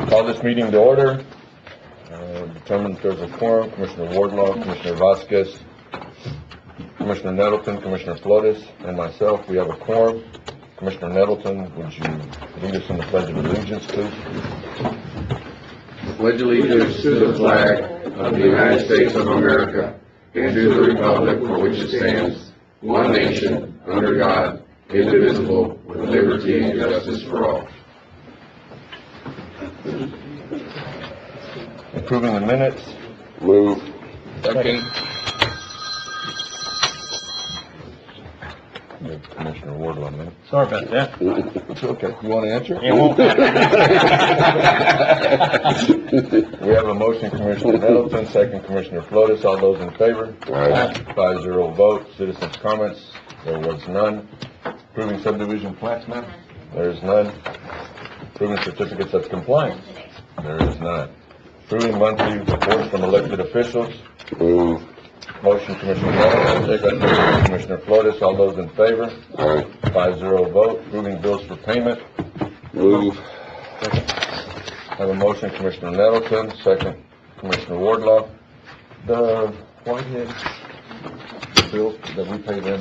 Call this meeting to order. Determine if there's a quorum. Commissioner Wardlaw, Commissioner Vasquez, Commissioner Nettleton, Commissioner Flores, and myself. We have a quorum. Commissioner Nettleton, would you lead us in the Pledge of Allegiance, please? Pledge allegiance to the flag of the United States of America and to the republic for which it stands, one nation, under God, indivisible, with liberty and justice for all. Approving the minutes. Move. Second. Commissioner Wardlaw, man. Sorry about that. It's okay. You want to answer? It won't We have a motion, Commissioner Nettleton, second, Commissioner Flores. All those in favor? Aye. 5-0 vote. Citizens' comments? There was none. Approving subdivision plats, ma'am? There is none. Approving certificates of compliance? There is none. Approving monthly reports from elected officials? Move. Motion, Commissioner Nettleton, second, Commissioner Flores. All those in favor? Aye. 5-0 vote. Approving bills for payment? Move. Have a motion, Commissioner Nettleton, second, Commissioner Wardlaw. The Whitehead, the bill that we paid in,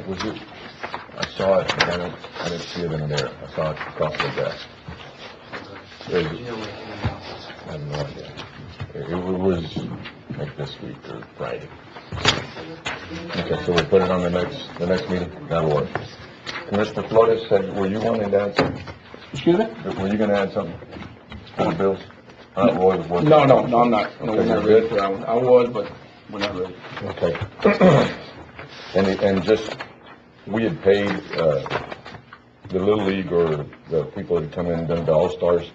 was it, I saw it, but I didn't see it in there. I saw it across the desk. I have no idea. It was like this week or Friday. Okay, so we'll put it on the next meeting. That'll work. Commissioner Flores said, were you wanting to add something? Excuse me? Were you going to add something for the bills? Roy was working. No, I'm not. No, Okay, we're not ready for that one. I was, but we're not ready. Okay. And just, we had paid, the Little League or the people that had come in and done the All-Stars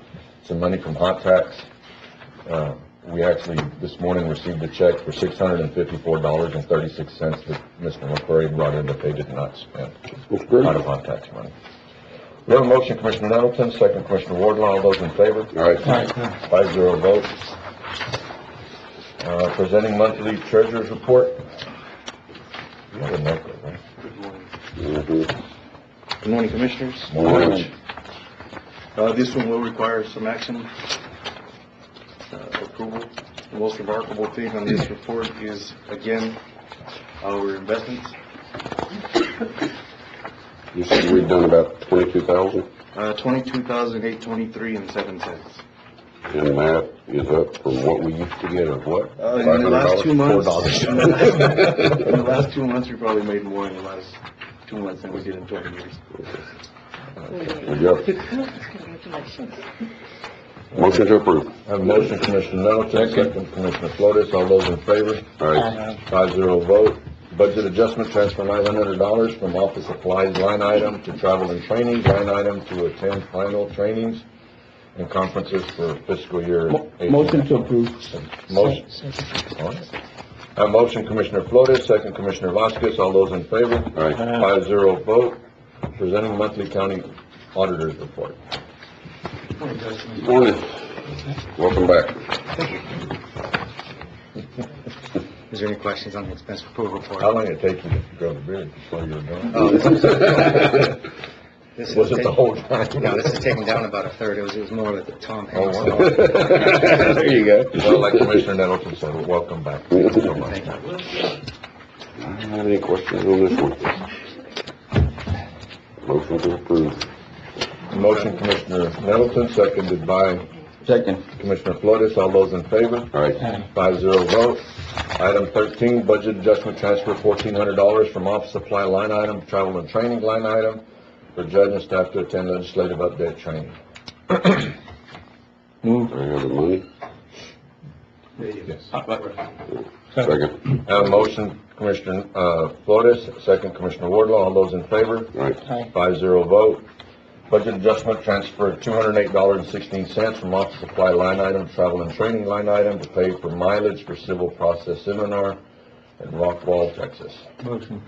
some money from Hot Tax. We actually, this morning, received a check for $654.36 that Mr. McQuarrie brought in that they did not spend out of Hot Tax money. We have a motion, Commissioner Nettleton, second, Commissioner Wardlaw. All those in favor? Aye. 5-0 vote. Presenting monthly treasurer's report. You have a notebook, right? Mhm. Good morning, Commissioners. Morning. This one will require some action, approval. The most remarkable thing on this report is, again, our investments. You said we've done about 22,000, 22,823.07. and that is up from what we used to get of what? In the last 2 months, $4. in the last 2 months, we probably made more in the last 2 months than we did in 20 years. Good job. Motion to approve. I have a motion, Commissioner Nettleton, second, Commissioner Flores. All those in favor? Aye. 5-0 vote. Budget adjustment, transfer $900 from office supplies line item to travel and training line item to attend final trainings and conferences for fiscal year 18. Motion to approve. Motion. All right. I have a motion, Commissioner Flores, second, Commissioner Vasquez. All those in favor? Aye. 5-0 vote. Presenting monthly county auditor's report. Morning. Welcome back. Is there any questions on the expense approval report? How long did it take you to grow the beard before you were done? Oh, this is Was it the whole time? No, this is taken down about a third. It was more with the Tom Oh, Hanks. wow. There you go. Well, like Commissioner Nettleton said, welcome back. Thank you so much. Thank you. Any questions on this one? Motion to approve. Motion, Commissioner Nettleton, seconded by Second. Commissioner Flores. All those in favor? Aye. 5-0 vote. Item 13, budget adjustment transfer $1,400 from office supply line item, travel and training line item for judge and staff to attend legislative update training. Move. I have the money. Yes. Second. I have a motion, Commissioner Flores, second, Commissioner Wardlaw. All those in favor? Aye. 5-0 vote. Budget adjustment transfer $208.16 from office supply line item, travel and training line item to pay for mileage for civil process seminar in Rockwall, Texas. Motion.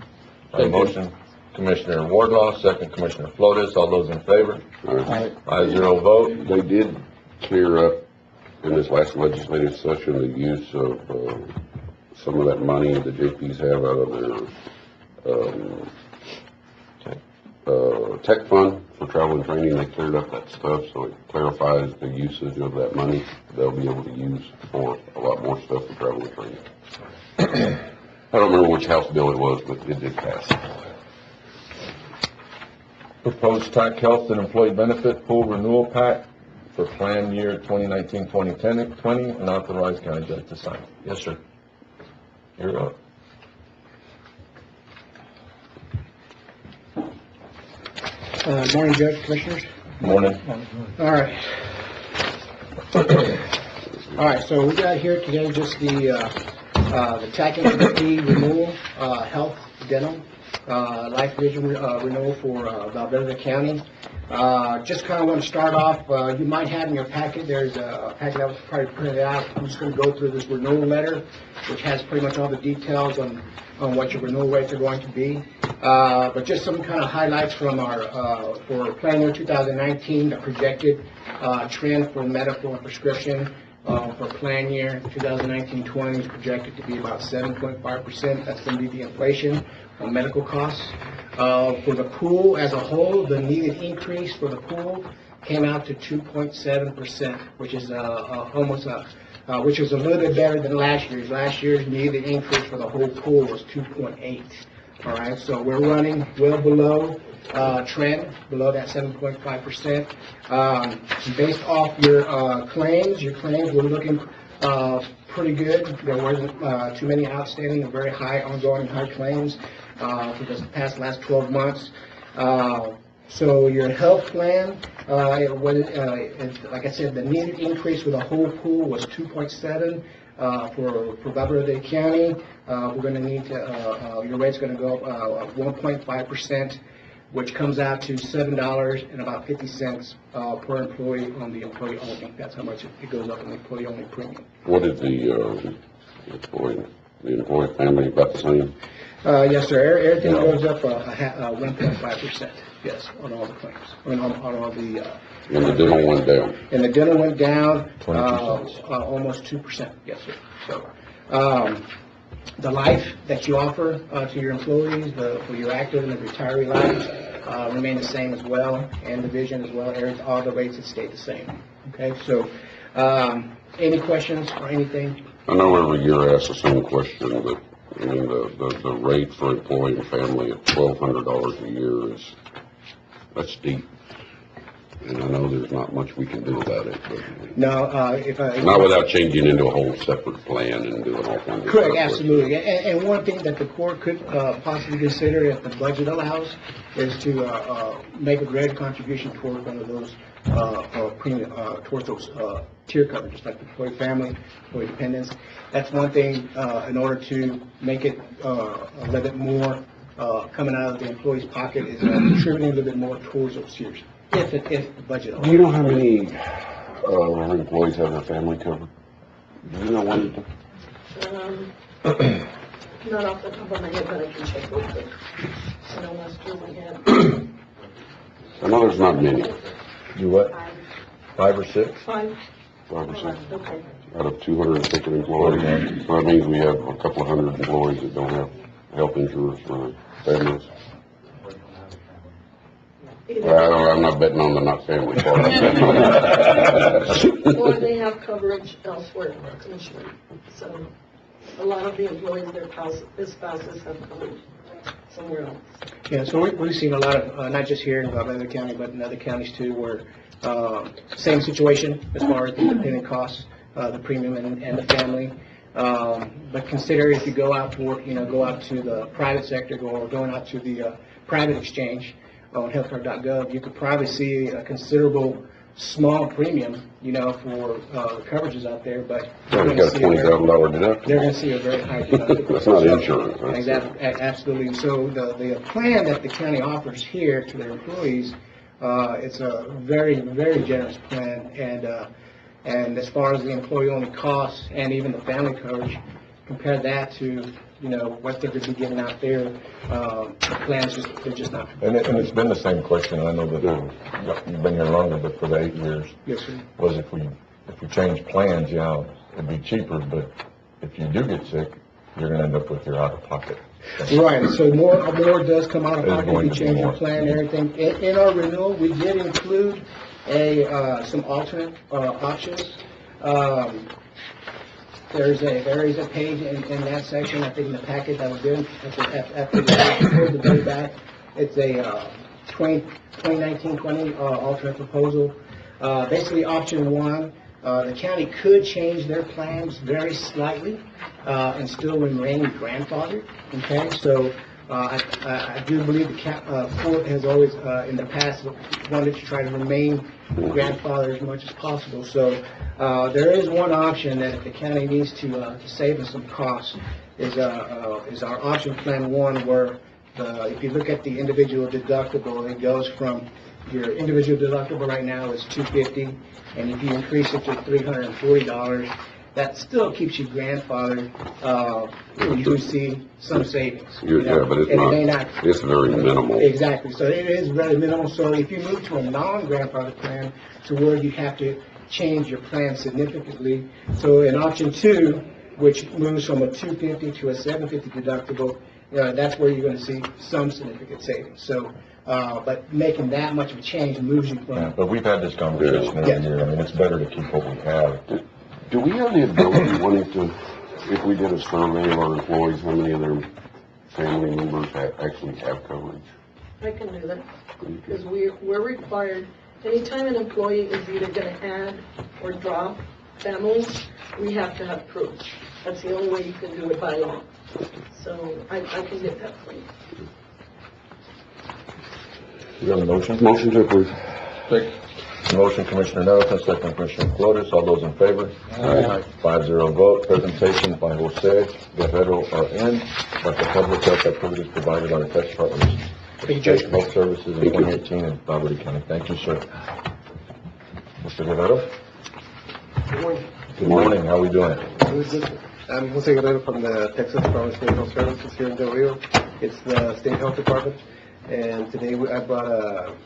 Motion, Commissioner Wardlaw, second, Commissioner Flores. All those in favor? Aye. 5-0 vote. They did clear up in this last legislative session the use of some of that money the JPs have out of their tech fund for travel and training, they cleared up that stuff, so it clarifies the usage of that money they'll be able to use for a lot more stuff for travel and training. I don't remember which House bill it was, but it did pass. Proposed TAC Health and Employee Benefit Pool Renewal Pact for plan year 2019-2020, and authorize county judge to sign. Yes, sir. You're up. Morning, Judge, Commissioners. Morning. All right. All right, so we got here today just the TAC fee renewal, health, dental, life vision renewal for Valverde County. Just kind of want to start off, you might have in your packet, there's a packet that was probably printed out. I'm just going to go through this renewal letter, which has pretty much all the details on what your renewal rates are going to be. But just some kind of highlights from our, for plan year 2019, the projected trend for medical and prescription for plan year 2019-20 is projected to be about 7.5%. That's going to be the inflation on medical costs. For the pool as a whole, the needed increase for the pool came out to 2.7%, which is almost which was a little bit better than last year's. Last year's needed increase for the whole pool was 2.8. All right, so we're running well below trend, below that 7.5%. Based off your claims were looking pretty good. There wasn't too many outstanding and very high ongoing high claims for the last 12 months. So your health plan, like I said, the needed increase for the whole pool was 2.7. For Valverde County, we're going to need to, your rate's going to go up 1.5%, which comes out to $7.50 per employee on the employee only. That's how much it goes up on the employee only premium. What is the employee family about the same? Yes, sir. Everything goes up 1.5%. Yes, on all the claims. On all the. And the dental went down. And the dental went down 22 cents. almost 2%. Yes, sir. So, the life that you offer to your employees, for your active and the retiree lives, remain the same as well, and the vision as well. All the rates have stayed the same. Okay. So, any questions or anything? I know every year I ask the same question, but I mean the rate for employee and family at $1,200 a year that's steep. And I know there's not much we can do about it, but No, not without changing into a whole separate plan and doing all kinds of correct, stuff. absolutely. And one thing that the court could possibly consider, if the budget allows, is to make a greater contribution toward one of those premium, towards those tier coverages, like employee family, employee dependents. That's one thing in order to make it a little bit more coming out of the employee's pocket, is contributing a little bit more towards those tiers, if the budget allows. Do you know how many employees have their family covered? Do you know one? Not off the top of my head, but I can check real quick. I know last year we had I know there's not many. You what? 5 or 6? 5. 5 or 6 Okay. out of 250 employees. So that means we have a couple of hundred employees that don't have health insurance for their families. I'm not betting on the not family part. Or they have coverage elsewhere, Commissioner. So a lot of the employees, their spouses have coverage somewhere else. Yeah, so we've seen a lot of, not just here in Valverde County, but in other counties too, where same situation as far as the dependent costs, the premium and the family. But consider if you go out to work, go out to the private sector, going out to the private exchange on healthcare.gov, you could probably see a considerable small premium, for coverages out there, but It's got a $20,000 deductible. they're going to see a very high deductible. That's not insurance. That's Exactly, absolutely. So the plan that the county offers here to their employees, it's a very, very generous plan, and as far as the employee-only costs and even the family coverage, compare that to what they're going to be getting out there. The plans they're just not. And it's been the same question. I know that you've been here longer, but for the 8 years, Yes, sir. was if we change plans, it'd be cheaper, but if you do get sick, you're going to end up with your out-of-pocket Right, so more does come out of There's pocket going if to you be change your more. plan and everything. In our renewal, we did include some alternate options. There is a page in that section, I think in the packet that was given after the very back. It's a 2019-20 alternate proposal. Basically, option one, the county could change their plans very slightly and still remain grandfathered, okay? So I do believe the court has always, in the past, wanted to try to remain grandfathered as much as possible. So there is one option that if the county needs to save us some costs, is our option plan one, where if you look at the individual deductible, it goes from your individual deductible right now is $250, and if you increase it to $340, that still keeps you grandfathered. You do see some savings. Yeah, but it's And it may not, it's very minimal. Exactly, so it is very minimal. So if you move to a non-grandfather plan, to where you have to change your plan significantly, so in option two, which moves from a $250 to a $750 deductible, that's where you're going to see some significant savings. So, but making that much of a change moves you Yeah, from, but we've had this conversation every Yes. year. I mean, it's better to keep what we have. Do we have the ability, wanting to, if we did a survey of our employees, how many of their family members actually have coverage? I can do that, because we're required, anytime an employee is either gonna add or drop families, we have to have proof. That's the only way you can do it by law. So I can get that for you. We have a motion? Motion to approve. Motion, Commissioner Nettleton, second Commissioner Flotis. All those in favor? Aye. 5-0 vote. Presentation by Jose Guerrero R.N. about the public health activities provided by the Texas Department of State Health Services in 2018 in Valverde County. Thank you, sir. Mr. Guerrero? Good morning. Good morning. How are we doing? I'm Jose Guerrero from the Texas Department of State Health Services here in Del Rio. It's the State Health Department, and today I brought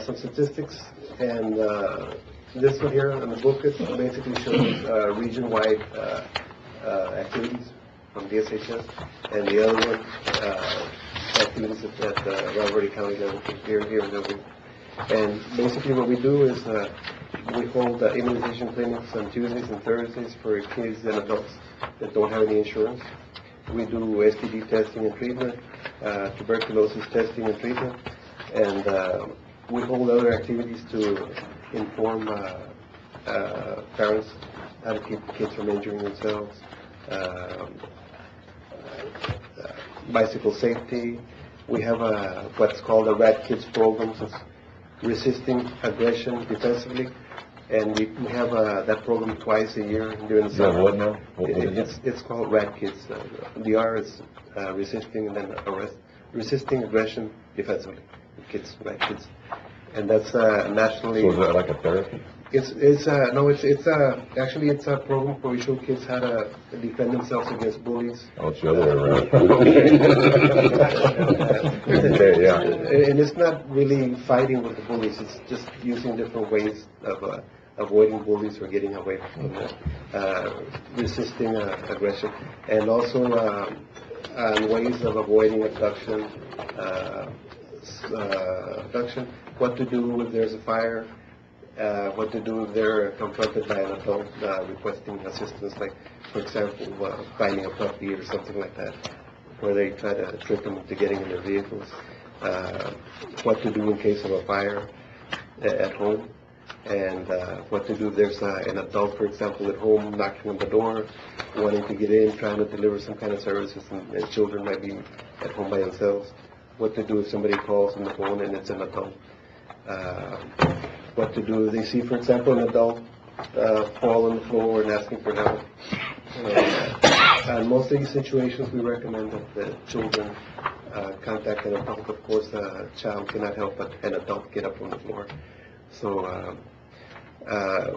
some statistics, and this one here on the book, it basically shows region-wide activities from DSHS, and the other one, activities at Valverde County level here in Del Rio. And basically what we do is we hold immunization clinics on Tuesdays and Thursdays for kids and adults that don't have any insurance. We do STD testing and treatment, tuberculosis testing and treatment, and we hold other activities to inform parents how to keep kids from injuring themselves, bicycle safety. We have what's called a Rad Kids program, so it's resisting aggression defensively, and we have that program twice a year during the You have summer. what now? What is it? It's called Rad Kids. The R is resisting, and then resisting aggression defensively. Kids, Rad Kids, and that's nationally. So is that like a therapy? It's actually it's a program where we show kids how to defend themselves against bullies. Oh, it's the other way around. Okay, yeah. And it's not really fighting with the bullies, it's just using different ways of avoiding bullies or getting away from them, resisting aggression, and also ways of avoiding abduction, what to do if there's a fire, what to do if they're confronted by an adult requesting assistance, like, for example, finding a puppy or something like that, where they try to trick them into getting in their vehicles, what to do in case of a fire at home, and what to do if there's an adult, for example, at home knocking on the door, wanting to get in, trying to deliver some kind of services, and children might be at home by themselves, what to do if somebody calls on the phone and it's an adult. What to do if they see, for example, an adult fall on the floor and asking for help. In most of these situations, we recommend that the children contact an adult. Of course, a child cannot help but an adult get up on the floor. So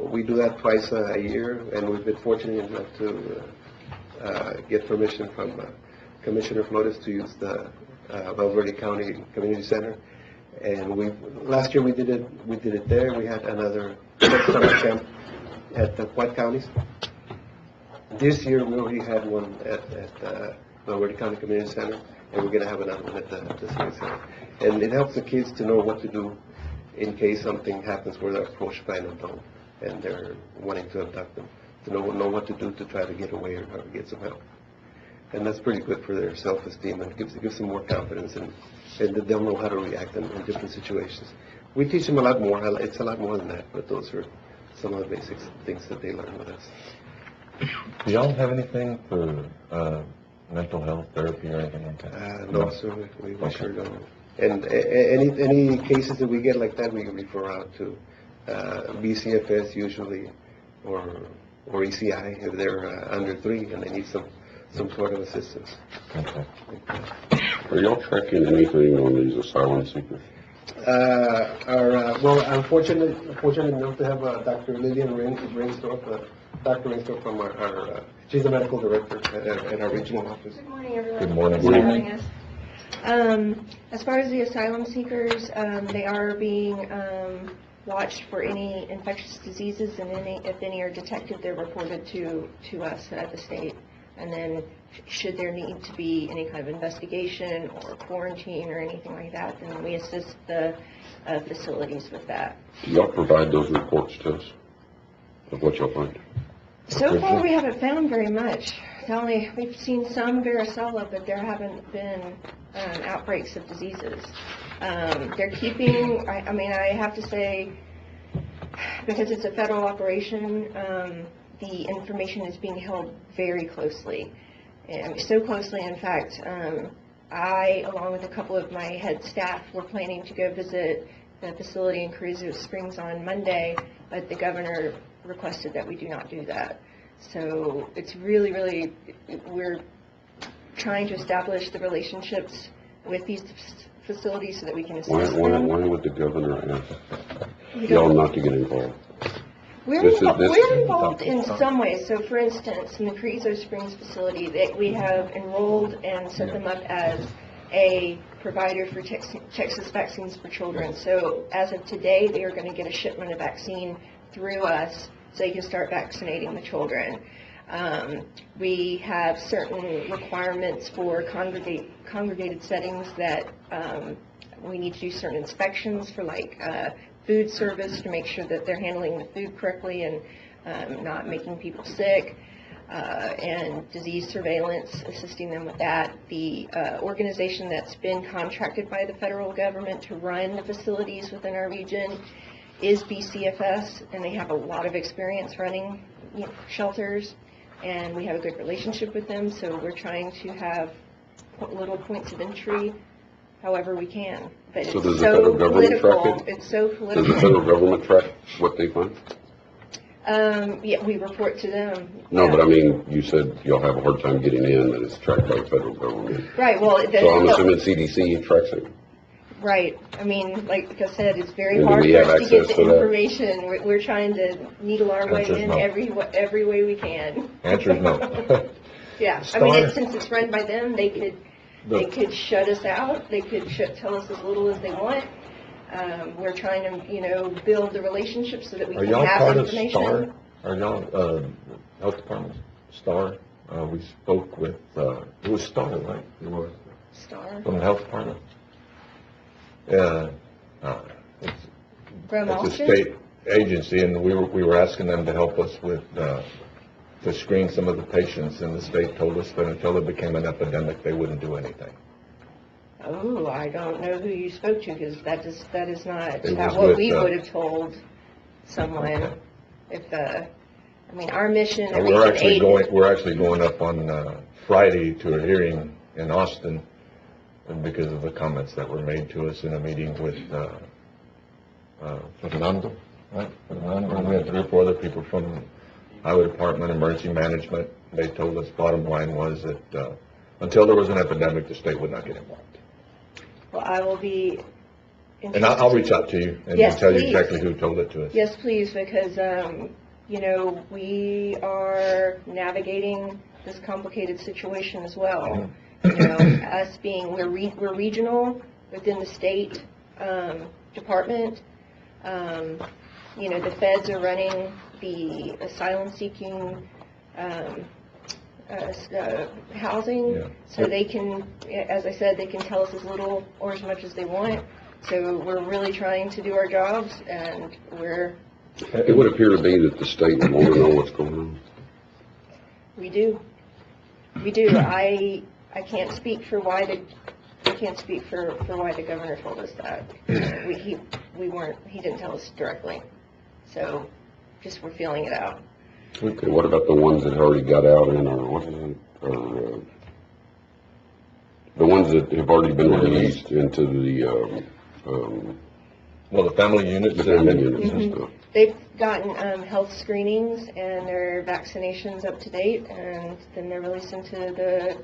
we do that twice a year, and we've been fortunate enough to get permission from Commissioner Flores to use the Valverde County Community Center. And last year we did it there. We had another summer camp at the White Counties. This year we already had one at Verde County Community Center, and we're gonna have another one at the Civic Center. And it helps the kids to know what to do in case something happens where they're approached by an adult and they're wanting to abduct them, to know what to do to try to get away or get some help. And that's pretty good for their self-esteem and gives them more confidence, and they'll know how to react in different situations. We teach them a lot more. It's a lot more than that, but those are some of the basic things that they learn with us. Do y'all have anything for mental health therapy or anything like that? No, sir, we sure don't. And any cases that we get like that, we refer out to BCFS usually, or ECI if they're under 3 and they need some sort of assistance. Okay. Are y'all tracking anything on these asylum seekers? Well, I'm fortunate enough to have Dr. Lillian Rainstorff, Dr. Rainstorff from our she's the medical director at our regional office. Good morning, everyone. Good morning. Thanks for having us. As far as the asylum seekers, they are being watched for any infectious diseases, and if any are detected, they're reported to us at the state. And then should there need to be any kind of investigation or quarantine or anything like that, then we assist the facilities with that. Do y'all provide those reports to us of what y'all find? So far, we haven't found very much. We've seen some varicella, but there haven't been outbreaks of diseases. They're keeping, I have to say, because it's a federal operation, the information is being held very closely. So closely, in fact, I, along with a couple of my head staff, were planning to go visit the facility in Carrizo Springs on Monday, but the governor requested that we do not do that. So it's really, we're trying to establish the relationships with these facilities so that we can assist them. Why would the governor ask y'all not to get involved? We're involved in some ways. So, for instance, in the Carrizo Springs facility, we have enrolled and set them up as a provider for Texas Vaccines for Children. So, as of today, they are going to get a shipment of vaccine through us so they can start vaccinating the children. We have certain requirements for congregated settings that we need to do certain inspections for, like food service, to make sure that they're handling the food correctly and not making people sick, and disease surveillance, assisting them with that. The organization that's been contracted by the federal government to run the facilities within our region is BCFS, and they have a lot of experience running shelters, and we have a good relationship with them, so we're trying to have little points of entry however we can. But So it's does the federal government track political. it? It's so Does political. the federal government track what they find? Yeah, we report to them. No, Yeah. but I mean, you said y'all have a hard time getting in, that it's tracked by the federal government. Right, well, So I'm assuming CDC tracks it. right. I mean, like I said, it's very And do hard we for have us to get access the to that? information. We're trying to needle our way Answer's in no. every way we can. Answer is no. Yeah, I mean, since it's run by them, they could shut us out. They could tell us as little as they want. We're trying to, build the relationship so that we Are can y'all have part of information. STAR? Are y'all, health department, STAR? We spoke with, it was STAR, right? It was, Star. from the health department? Yeah, it's From a Austin? state agency, and we were asking them to help us with, to screen some of the patients, and the state told us that until it became an epidemic, they wouldn't do anything. Oh, I don't know who you spoke to, because that is not It was what with, we would have told someone. Okay. If our mission, And we're actually going up on Friday to a hearing in Austin, and because of the comments that were made to us in a meeting with Fernando, right? Fernando, and we had 3 or 4 other people from Highway Department, Emergency Management. They told us bottom line was that until there was an epidemic, the state would not get involved. Well, I will be. And I'll reach out to you and Yes, tell you please. exactly who told it to us. Yes, please, because we are navigating this complicated situation as well. Us being we're regional within the state department. The feds are running the asylum seeking housing, Yeah. so they can, as I said, they can tell us as little or as much as they want. So we're really trying to do our jobs, and It would appear to be that the state would want to know what's going on. we do. I can't speak for why the governor told us that. He didn't tell us directly. So just we're feeling it out. Okay, what about the ones that already got out in, or what is it, or, the ones that have already been released into the, Well, the family units. the family units and stuff? They've gotten health screenings and their vaccinations up to date, and then they're released into the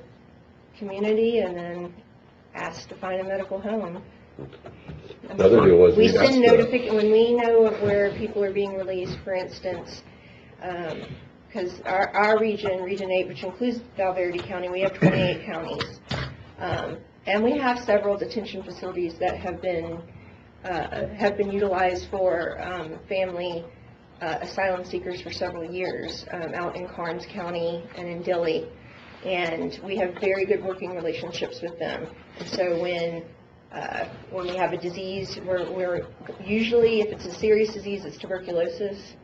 community and then asked to find a medical home. The other deal was We we'd send asked, when we know of where people are being released, for instance, because our region, Region 8, which includes Val Verde County, we have 28 counties. And we have several detention facilities that have been utilized for family asylum seekers for several years, out in Karnes County and in Dilley. And we have very good working relationships with them. And so when we have a disease, we're usually, if it's a serious disease, it's tuberculosis.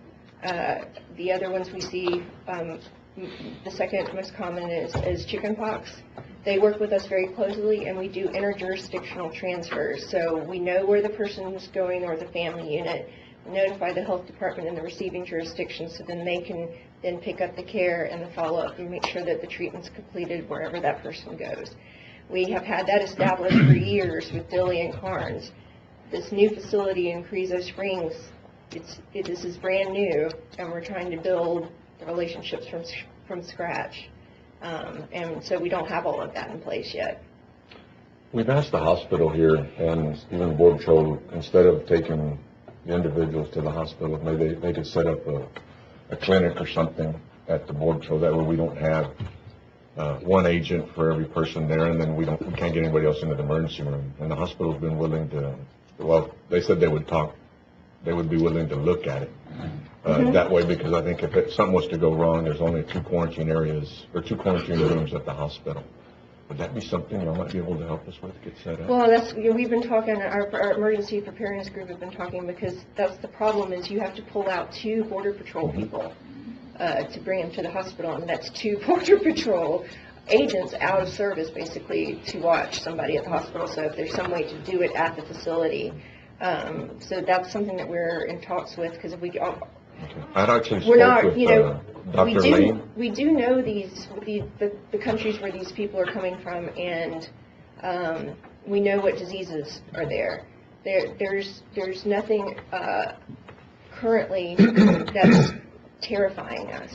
The other ones we see, the second most common is chickenpox. They work with us very closely, and we do interjurisdictional transfers. So we know where the person's going, or the family unit, notify the health department in the receiving jurisdiction, so then they can then pick up the care and the follow-up and make sure that the treatment's completed wherever that person goes. We have had that established for years with Dilley and Karnes. This new facility in Carrizo Springs, this is brand new, and we're trying to build the relationships from scratch. And so we don't have all of that in place yet. we've asked the hospital here and even the Border Patrol, instead of taking the individuals to the hospital, maybe they could set up a clinic or something at the Border Patrol. That way we don't have one agent for every person there, and then we can't get anybody else into the emergency room. And the hospital's been willing to, well, they said they would be willing to look at it that way, because I think if something was to go wrong, there's only two quarantine areas, or 2 quarantine rooms at the hospital. Would that be something y'all might be able to help us with, get set up? Well, we've been talking, our emergency preparedness group have been talking, because that's the problem, is you have to pull out 2 Border Patrol people to bring them to the hospital, and that's 2 Border Patrol agents out of service, basically, to watch somebody at the hospital. So if there's some way to do it at the facility, so that's something that we're in talks with, because if we I'd actually we're spoke not, with Dr. Lane. we do know the countries where these people are coming from, and we know what diseases are there. There's nothing currently that's terrifying us.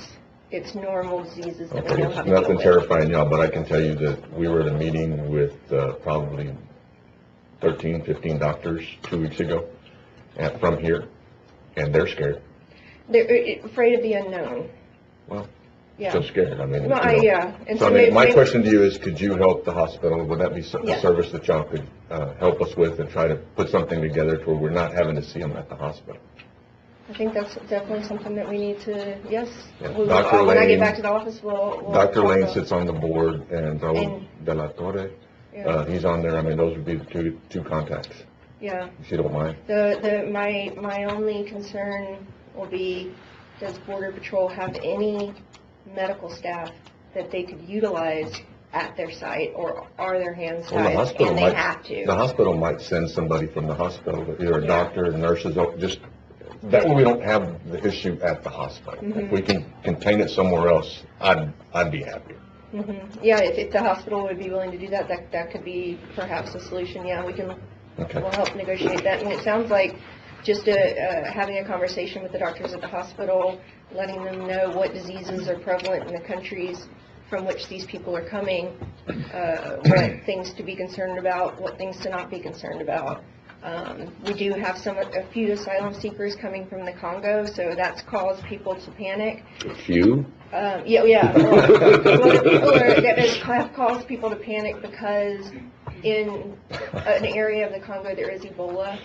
It's normal diseases that we Okay, know it's how to deal nothing with. terrifying y'all, but I can tell you that we were at a meeting with probably 13, 15 doctors 2 weeks ago from here, and they're scared. They're afraid of the unknown. Well, Yeah. still scared. I mean, Well, you know. yeah. And So I maybe- mean, my question to you is, could you help the hospital? Would that be a Yeah. service that y'all could help us with and try to put something together to where we're not having to see them at the hospital? I think that's definitely something that we need to, yes. Yeah. When I Dr. get Lane- back to the office, we'll Dr. talk Lane about- sits on the board, and Raul And- De La Torre, Yeah. he's on there. I mean, those would be the two contacts, Yeah. if you don't mind. My only concern will be, does Border Patrol have any medical staff that they could utilize at their site, or are their hands Well, the tied hospital and they might, have to? the hospital might send somebody from the hospital, either a Yeah. doctor, nurses, or just, that way we don't have the issue at the hospital. If we can contain it somewhere else, I'd be happier. Yeah, if the hospital would be willing to do that, that could be perhaps a solution. Yeah, Okay. we'll help negotiate that. And it sounds like just having a conversation with the doctors at the hospital, letting them know what diseases are prevalent in the countries from which these people are coming, what things to be concerned about, what things to not be concerned about. We do have a few asylum seekers coming from the Congo, so that's caused people to panic. A few? Yeah. Well, that have caused people to panic because in an area of the Congo there is Ebola.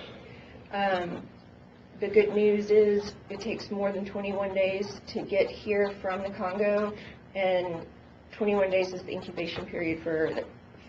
The good news is it takes more than 21 days to get here from the Congo, and 21 days is the incubation period for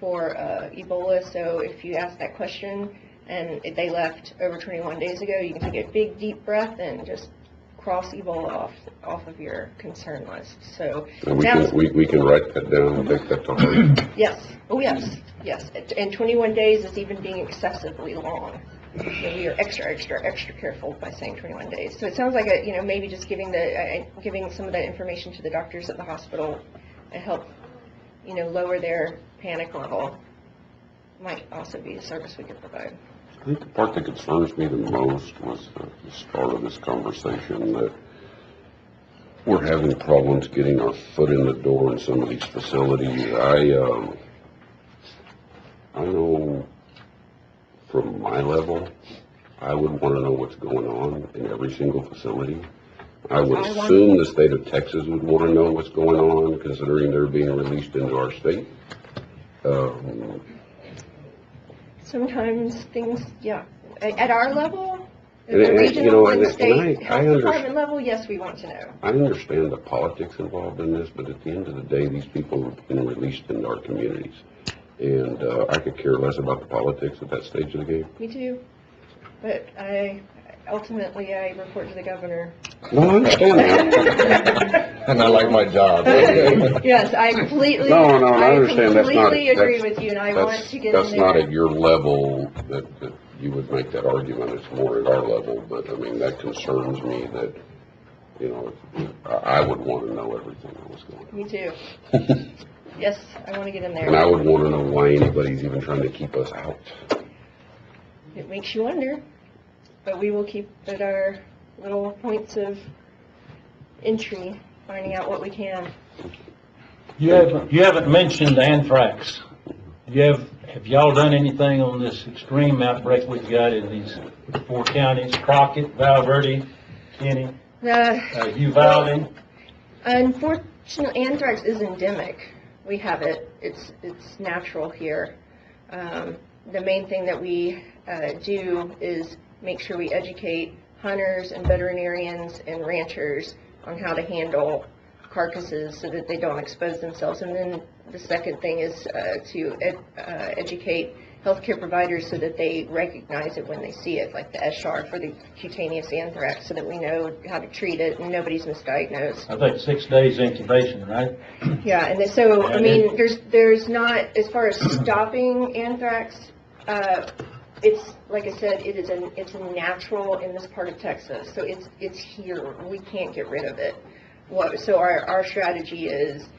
Ebola. So if you ask that question and if they left over 21 days ago, you can take a big deep breath and just cross Ebola off of your concern list. So And now, we can write that down and take that to heart. yes, oh yes, yes. And 21 days is even being excessively long. So we are extra careful by saying 21 days. So it sounds like maybe just giving some of that information to the doctors at the hospital and help lower their panic level might also be a service we could provide. I think the part that concerns me the most was the start of this conversation, that we're having problems getting our foot in the door in some of these facilities. I know from my level, I would want to know what's going on in every single facility. I would assume the state of Texas would want to know what's going on, considering they're being released into our state. Sometimes things, yeah. At our level, at And- the and, regional and and state I health understand. department level, yes, we want to know. I understand the politics involved in this, but at the end of the day, these people have been released into our communities. And I could care less about the politics at that stage of the game. Me too. But ultimately, I report to the governor. No, I understand that. And I like my job. Yes, I completely. No, I understand. That's not. completely agree that's- with you, and I want to get That's in there. not at your level that you would make that argument. It's more at our level. But I mean, that concerns me that, I would want to know everything that was going on. Me too. Yes, I want to get in And I there. would want to know why anybody's even trying to keep us out. It makes you wonder, but we will keep at our little points of entry, finding out what we can. You haven't mentioned anthrax. Have y'all done anything on this extreme outbreak we've got in these 4 counties, Crockett, Val Verde, Kenny, Uvalde? Unfortunately, anthrax is endemic. We have it. It's natural here. The main thing that we do is make sure we educate hunters and veterinarians and ranchers on how to handle carcasses so that they don't expose themselves. And then the second thing is to educate healthcare providers so that they recognize it when they see it, like the SR for the cutaneous anthrax, so that we know how to treat it and nobody's misdiagnosed. I think 6 days incubation, right? Yeah, and then, so, I mean, there's not, as far as stopping anthrax, it's, like I said, it's natural in this part of Texas, so it's here. We can't get rid of it. So our strategy is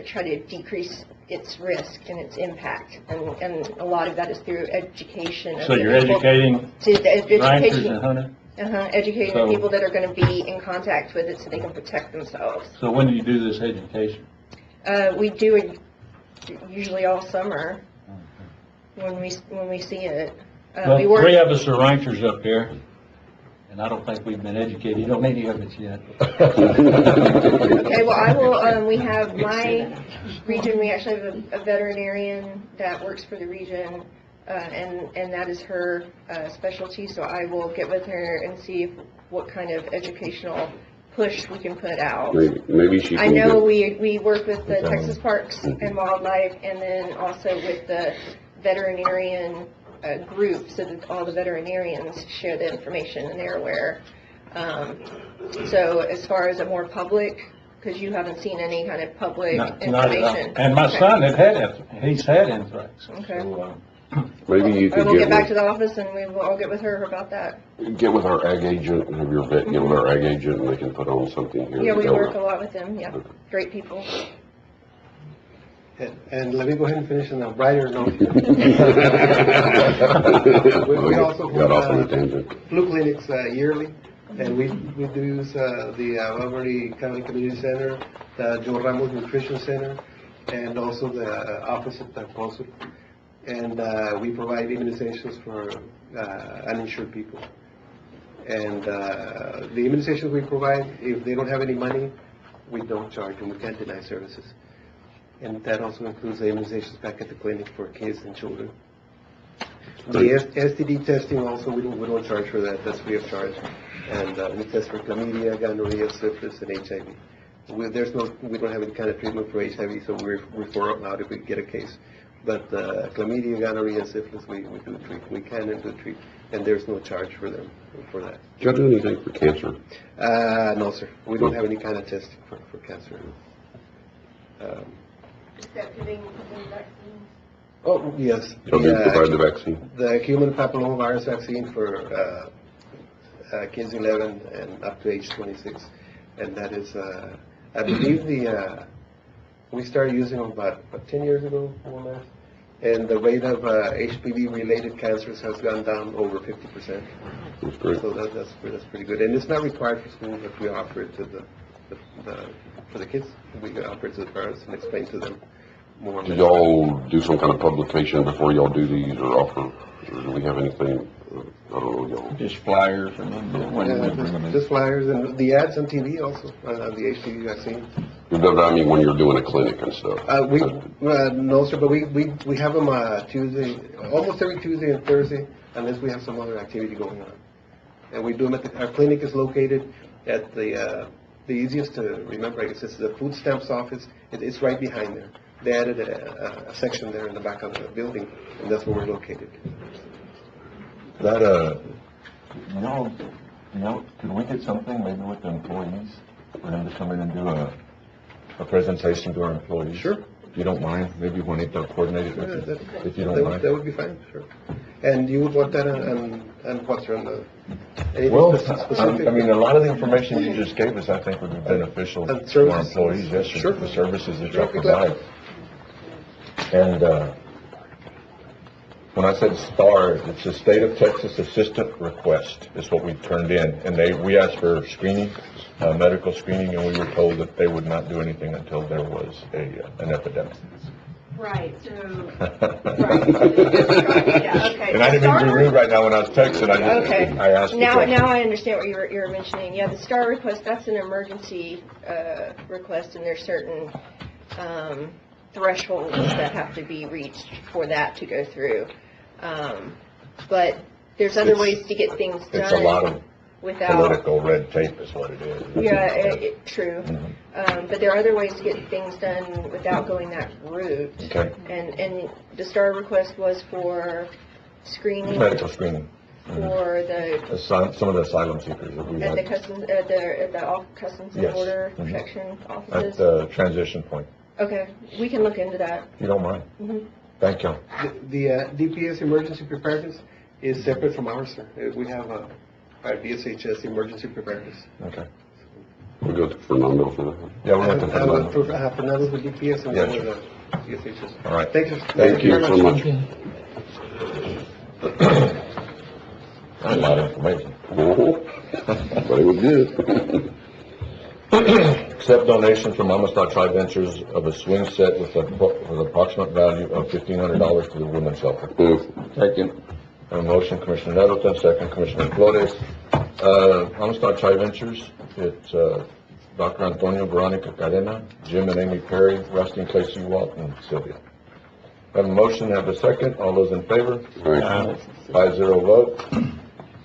try to decrease its risk and its impact, and a lot of that is through education. So you're educating ranchers and hunters? Educating the people that are going to be in contact with it so they can protect themselves. So when do you do this education? We do it usually all summer when we see it. Well, We work. 3 of us are ranchers up here, and I don't think we've been educated on any of it yet. Okay, well, I will, we have my region, we actually have a veterinarian that works for the region, and that is her specialty, so I will get with her and see what kind of educational push we can put out. Maybe she I can know get, we work with the Texas Parks and Wildlife, and then also with the veterinarian group, so that all the veterinarians share the information and they're aware. So as far as a more public, because you haven't seen any kind of public Not at all. information. And my Okay. son he's had anthrax. Okay. So, maybe you I could will get back get to the office and I'll get with her about that. with our ag agent, and have your vet get with our ag agent, and they can put on something here. Yeah, we to go. work a lot with them, yeah. Great people. And let me go ahead and finish on a brighter note. Oh, We you also got off on a hold tangent. flu clinics yearly, and we do use the Val Verde County Community Center, the Joe Ramos Nutrition Center, and also the office at the consul. And we provide immunizations for uninsured people. And the immunizations we provide, if they don't have any money, we don't charge them. We can't deny services. And that also includes the immunizations back at the clinic for kids and children. The STD testing also, we don't charge for that. That's free of charge. And we test for chlamydia, gonorrhea, syphilis, and HIV. We don't have any kind of treatment for HIV, so we refer out if we get a case. But chlamydia, gonorrhea, and syphilis, we do treat. We can and do treat, and there's no charge for them for that. Do you do anything for cancer? No, sir. We don't have any kind of testing for cancer. Except giving vaccines. Oh, yes. Do you provide the vaccine? The human papillomavirus vaccine for kids 11 and up to age 26, and that is, I believe we started using them about 10 years ago, more or less, and the rate of HPV-related cancers has gone down over 50%. That's great. So that's pretty good, and it's not required for school, but we offer it to for the kids. We offer it to the parents and explain to them more. Do y'all do some kind of publication before y'all do these, or offer, or do we have anything? I don't know, y'all. Just flyers and when we bring them in. Just flyers and the ads on TV also on the HPV vaccine. I mean, when you're doing a clinic and stuff. No, sir, but we have them Tuesday, almost every Tuesday and Thursday, unless we have some other activity going on. And we do them at our clinic is located at the easiest to remember, I guess, it's the food stamps office. It's right behind there. They added a section there in the back of the building, and that's where we're located. That, could we get something maybe with the employees, for them to come in and do a presentation to our employees? Sure. If you don't mind, maybe when they coordinate it with you, if you don't mind. That would be fine, sure. And you would want that on what's on the, Well, anything specific? I mean, a lot of the information you just gave us, I think would be beneficial And to our services? employees, yes, sir, Sure. the services that Sure, y'all be glad. provide. And, when I said STAR, it's a State of Texas Assistant Request, is what we turned in. And we asked for screening, medical screening, and we were told that they would not do anything until there was an epidemic. Right, so, yeah, okay. And I didn't mean to be rude right now when I was texting, Okay. I asked the Now question. I understand what you're mentioning. Yeah, the STAR request, that's an emergency request, and there's certain thresholds that have to be reached for that to go through. But there's other ways to get things done. It's a lot of without political red tape is what it is. Yeah, true. Mhm. But there are other ways to get things done without going that route. Okay. And the STAR request was for screening Medical screening. for the Some of the asylum seekers that we at the had customs at the Customs and Yes. Border Mhm. Protection at offices. the transition point, Okay, we can look into that. if you don't mind. Mhm. Thank you. The DPS emergency preparedness is separate from ours, sir. We have our DSHS emergency preparedness. Okay. We go to Fernando for that. Yeah, we went to Fernando. I have Fernando's with DPS and Yeah, then sure. with DSHS. All right. Thank you. Thank you so much. That's a lot of information. But it was good. Accept donation from Amistad Tri Ventures of a swing set with approximate value of $1,500 to the women's shelter. Move. Second. A motion, Commissioner Nettleton, second, Commissioner Flores. Amistad Tri Ventures, it's Dr. Antonio Veronica Cadena, Jim and Amy Perry, Rusty and Clay Seawalt, and Sylvia. Have a motion, have a second. All those in favor? Aye. 5-0 vote.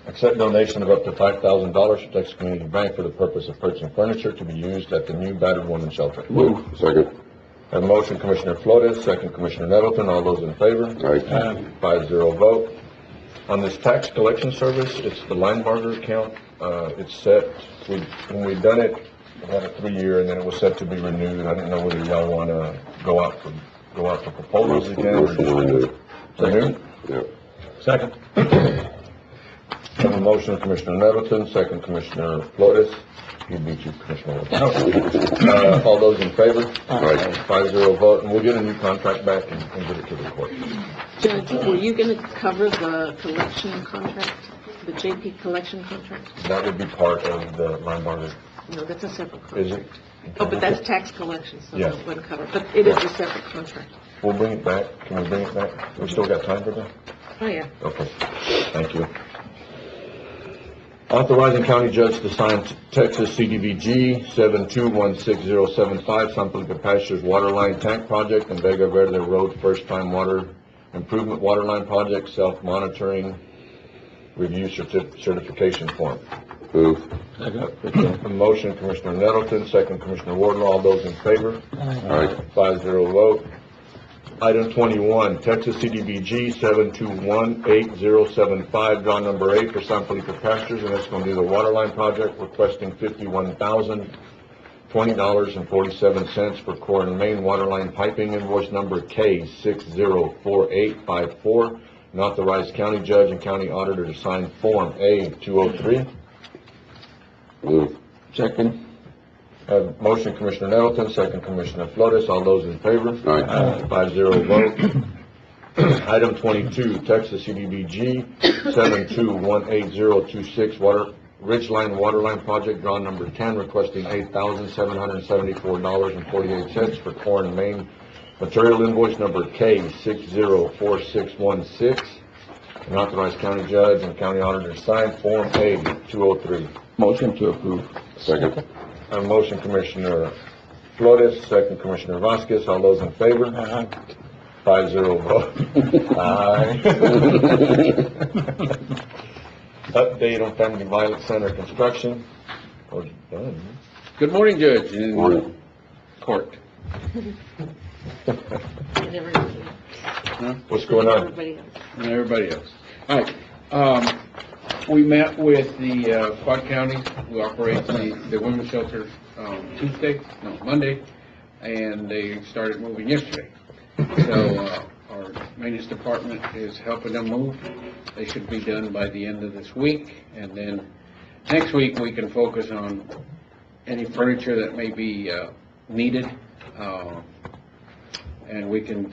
Accept donation of up to $5,000 from Texas Community Bank for the purpose of purchasing furniture to be used at the new battered women's shelter. Move. Second. Have a motion, Commissioner Flores, second, Commissioner Nettleton. All those in favor? Aye. 5-0 vote. On this tax collection service, it's the Linebarger account. It's set, when we done it, we had a 3-year, and then it was set to be renewed. I didn't know whether y'all want to go out for proposals again. or Motion to renew. Renew? Yeah. Second. Have a motion, Commissioner Nettleton, second, Commissioner Flores. He beat you, Commissioner. All those in favor? Aye. 5-0 vote, and we'll get a new contract back and get it to the court. Judge, were you going to cover the collection contract, the JP collection contract? That would be part of the Linebarger, No, that's a separate contract. is it? Oh, but that's tax collection, so Yeah. that wouldn't cover, but it is a separate contract. We'll bring it back. Can we bring it back? We still got time for that? Oh, yeah. Okay, thank you. Authorizing county judge to sign Texas CDBG 7216-075, San Felipe Pastures Waterline Tank Project and Vega Verde Road First Time Water Improvement Waterline Project Self-Monitoring Review Certification Form. Move. A motion, Commissioner Nettleton, second, Commissioner Wardlaw. All those in favor? Aye. 5-0 vote. Item 21, Texas CDBG 7218075, draw number 8 for San Felipe Pastures, and it's going to be the water line project, requesting $51,020.47 for core and main water line piping, invoice number K604854, and authorize county judge and county auditor to sign Form A-203. Move. Second. Motion, Commissioner Nettleton, second, Commissioner Flores. All those in favor? Aye. 5-0 vote. Item 22, Texas CDBG 7218026, Ridgeline Waterline Project, draw number 10, requesting $8,774.48 for core and main material, invoice number K604616, and authorize county judge and county auditor to sign Form A-203. Motion to approve. Second. Motion, Commissioner Flores, second, Commissioner Vasquez. All those in favor? 5-0 vote. Aye. Update on Family Violence Center construction. Oh, done. Good morning, Judge, and Morning. court. What's going on? And everybody else. All right, we met with the Quad County, who operates the women's shelter, Monday, and they started moving yesterday. So, our maintenance department is helping them move. They should be done by the end of this week, and then next week we can focus on any furniture that may be needed, and we can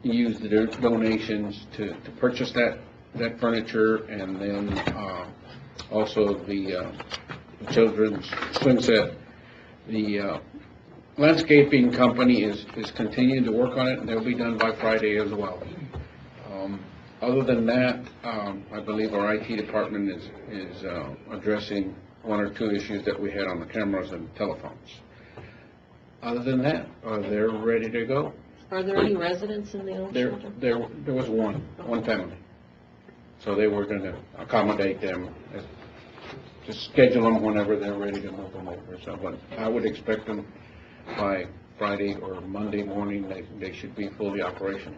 use the donations to purchase that furniture, and then also the children's swing set. The landscaping company is continuing to work on it, and they'll be done by Friday as well. Other than that, I believe our IT department is addressing one or two issues that we had on the cameras and telephones. Other than that, they're ready to go. Are there any residents in the old shelter? There was one family. So they were gonna accommodate them, just schedule them whenever they're ready to move them over. So, but I would expect them by Friday or Monday morning, they should be fully operational.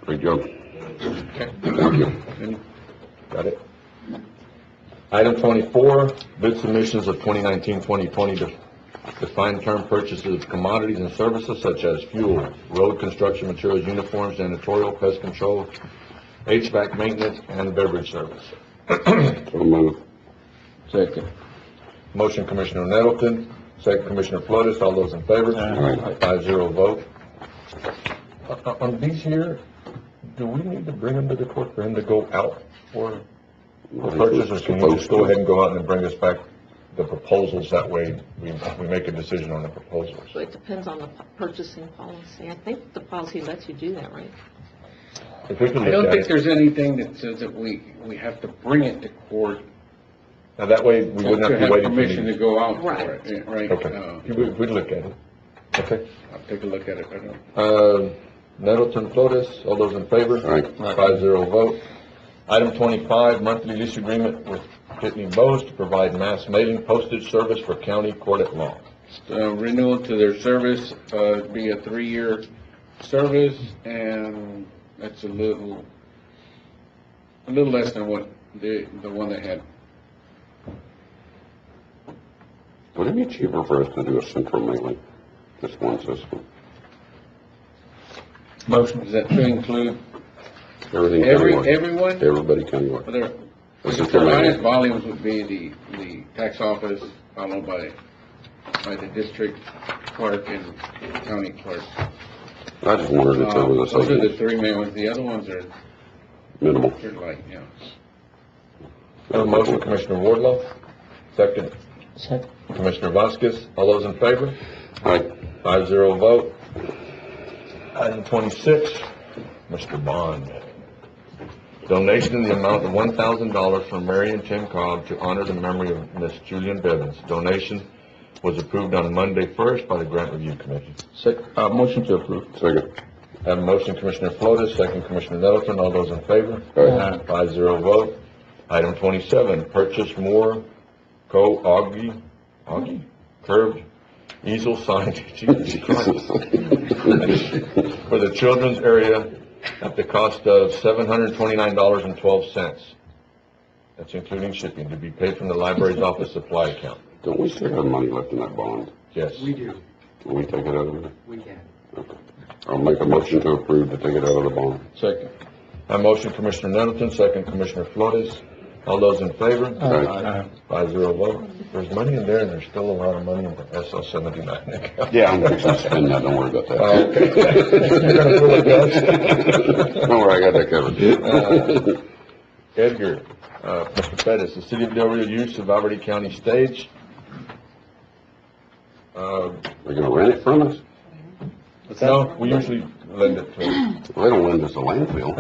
Great job. Okay. Thank you. Got it. Item 24, bid submissions of 2019-2020 to define term purchases of commodities and services such as fuel, road construction materials, uniforms, janitorial, pest control, HVAC maintenance, and beverage service. So move. Second. Motion, Commissioner Nettleton, second, Commissioner Flores. All those in favor? Aye. 5-0 vote. On these here, do we need to bring them to the court for him to go out for purchase, or can we just go ahead and go out and bring us back the proposals? That way we make a decision on the proposals. So it depends on the purchasing policy. I think the policy lets you do that, right? If we can I look don't at think it. there's anything that says that we have to bring it to court Now that way we wouldn't to have to have wait. permission to go out for Right. it, right? Okay, we'd look at it. Okay. I'll take a look at it. I don't. Nettleton, Flores, all those in favor? Aye. 5-0 vote. Item 25, monthly lease agreement with Pitney Bowes to provide mass mailing postage service for county court at law. Renewal to their service, be a 3-year service, and that's a little less than what the one they had. Would it be cheaper for us to do a central mailing, just one system? Motion. Is that to include Everything countywide. everyone? Everybody countywide. Well, there, This the is the highest volumes would be the tax office, followed by the district clerk and county clerk. I just wondered if there was a Those are the savings. 3 main ones. The other ones are, Minimal. they're like, you know. Have a motion, Commissioner Wardlaw. Second, Commissioner Vasquez. All those in favor? Aye. 5-0 vote. Item 26, Mr. Bond. Donation in the amount of $1,000 from Mary and Tim Cobb to honor the memory of Miss Julian Bevins. Donation was approved on Monday 1st by the Grant Review Committee. Motion to approve. Second. Have a motion, Commissioner Flores, second, Commissioner Nettleton. All those in favor? Aye. 5-0 vote. Item 27, purchase more Augie curved easel signs Jesus Christ, for the children's area at the cost of $729.12. That's including shipping, to be paid from the library's office supply account. Don't we still have money left in that bond? Yes. We do, Can we take it out of there? we can. I'll make a motion to approve to take it out of the bond. Second. I motion Commissioner Nettleton, second Commissioner Flores. All those in favor? Aye. 5-0 vote. There's money in there, and there's still a lot of money in the SL 79 account. Yeah, I'm fixing to spend that, don't worry about that. Okay. You're gonna fill it, guys? Don't worry, I got that covered. Edgar, Mr. Pettis, the City of Del Rio use of Alverde County stage. They're gonna rent it from us? No, we usually lend it to them. Well, they don't lend us a landfill.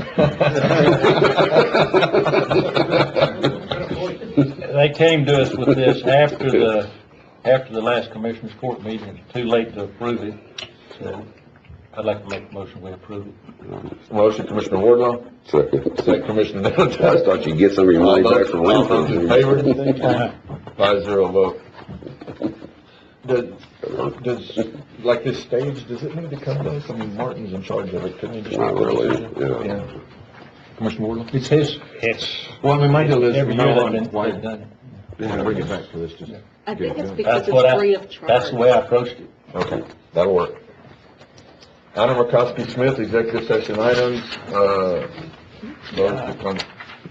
They came to us with this after the last Commissioners Court meeting. It's too late to approve it. So I'd like to make a motion we approve it. Motion, Commissioner Wardlaw. Second. Second, Commissioner I Nettleton. thought you'd get some of your money back for All those in landfill. favor? 5-0 vote. Does, like this stage, does it need to come to us? I mean, Martin's in charge of it, couldn't he just? Not make the really, decision? yeah. Commissioner Wardlaw? It's his, Well, I mean, my deal is, every from year now they've on, been, why, they've done it. we want to bring it back to this, just. I get it think it's done. because That's what it's free of charge. that's the way I approached it. Okay, that'll work. Anna Murkowski Smith, executive session items, those to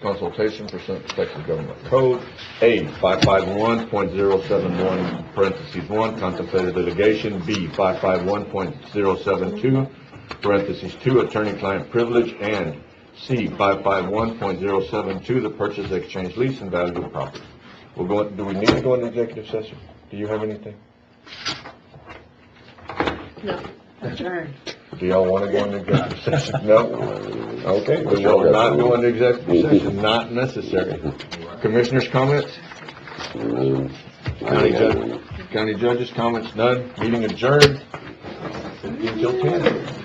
consultation pursuant to Texas Government Code. A, 551.071, parentheses 1, contemplated litigation. B, 551.072, parentheses 2, attorney-client privilege. And C, 551.072, the purchase, exchange, lease, and value of property. We'll go, do we need to go into executive session? Do you have anything? No. Do y'all want to go into executive session? No? Okay, we will not go into executive session, not necessary. Commissioners' comments? County judges' comments, none. Meeting adjourned until 10.